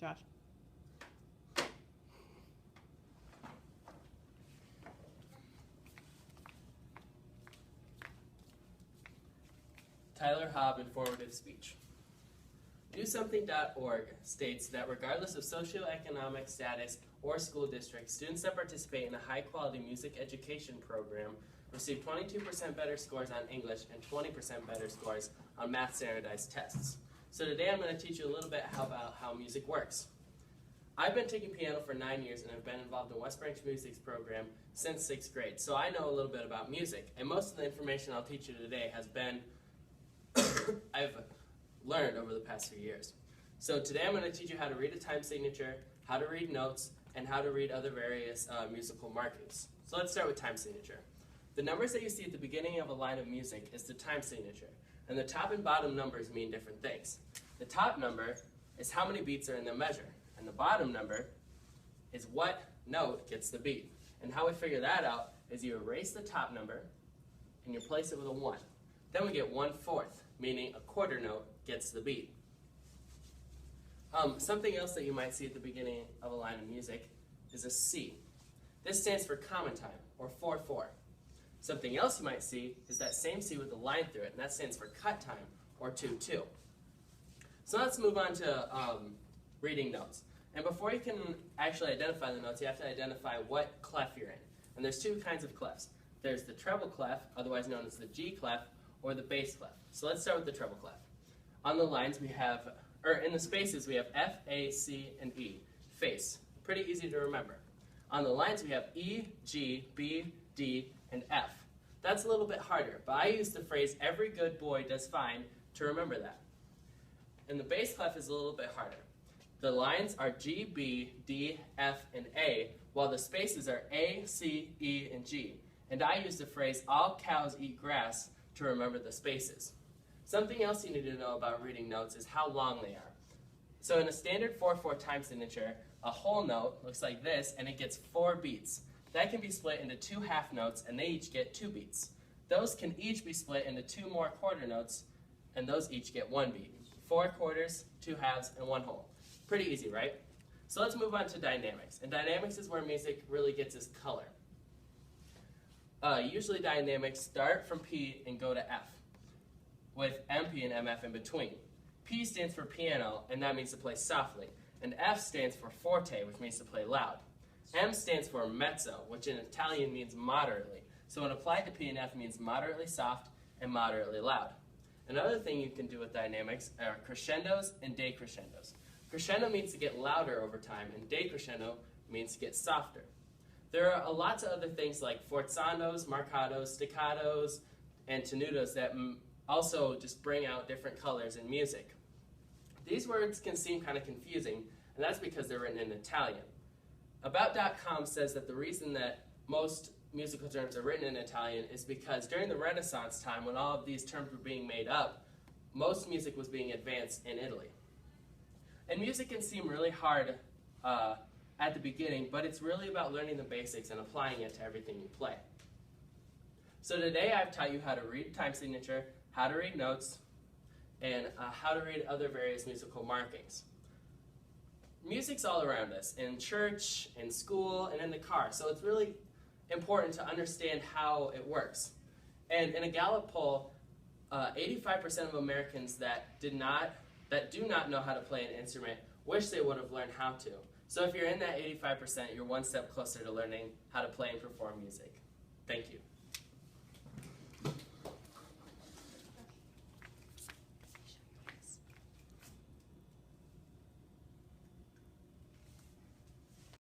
Josh. Tyler Hobb, Informative Speech. DoSomething.org states that regardless of socioeconomic status or school district, students that participate in a high-quality music education program receive 22% better scores on English and 20% better scores on math standardized tests. So today I'm going to teach you a little bit about how music works. I've been taking piano for 9 years and have been involved in West Branch Music's program since 6th grade, so I know a little bit about music. And most of the information I'll teach you today has been I've learned over the past few years. So today I'm going to teach you how to read a time signature, how to read notes, and how to read other various musical markings. So let's start with time signature. The numbers that you see at the beginning of a line of music is the time signature, and the top and bottom numbers mean different things. The top number is how many beats are in the measure, and the bottom number is what note gets the beat. And how we figure that out is you erase the top number and you replace it with a 1. Then we get 1/4, meaning a quarter note gets the beat. Something else that you might see at the beginning of a line of music is a C. This stands for common time, or 4/4. Something else you might see is that same C with a line through it, and that stands for cut time, or 2/2. So let's move on to reading notes. And before you can actually identify the notes, you have to identify what clef you're in. And there's two kinds of clefs. There's the treble clef, otherwise known as the G clef, or the bass clef. So let's start with the treble clef. On the lines we have, or in the spaces we have F, A, C, and E. Face. Pretty easy to remember. On the lines we have E, G, B, D, and F. That's a little bit harder, but I use the phrase every good boy does fine to remember that. And the bass clef is a little bit harder. The lines are G, B, D, F, and A, while the spaces are A, C, E, and G. And I use the phrase all cows eat grass to remember the spaces. Something else you need to know about reading notes is how long they are. So in a standard 4/4 time signature, a whole note looks like this, and it gets 4 beats. That can be split into 2 half notes, and they each get 2 beats. Those can each be split into 2 more quarter notes, and those each get 1 beat. 4 quarters, 2 halves, and 1 whole. Pretty easy, right? So let's move on to dynamics. And dynamics is where music really gets its color. Usually dynamics start from P and go to F, with MP and MF in between. P stands for piano, and that means to play softly. And F stands for forte, which means to play loud. M stands for mezzo, which in Italian means moderately. So when applied to P and F means moderately soft and moderately loud. Another thing you can do with dynamics are crescendos and decrescendos. Crescendo means to get louder over time, and decrescendo means to get softer. There are lots of other things like forzandos, marcatos, staccatos, and tenutos that also just bring out different colors in music. These words can seem kind of confusing, and that's because they're written in Italian. About.com says that the reason that most musical terms are written in Italian is because during the Renaissance time, when all of these terms were being made up, most music was being advanced in Italy. And music can seem really hard at the beginning, but it's really about learning the basics and applying it to everything you play. So today I've taught you how to read time signature, how to read notes, and how to read other various musical markings. Music's all around us, in church, in school, and in the car, so it's really important to understand how it works. And in a Gallup poll, 85% of Americans that do not know how to play an instrument wish they would have learned how to. So if you're in that 85%, you're one step closer to learning how to play and perform music. Thank you.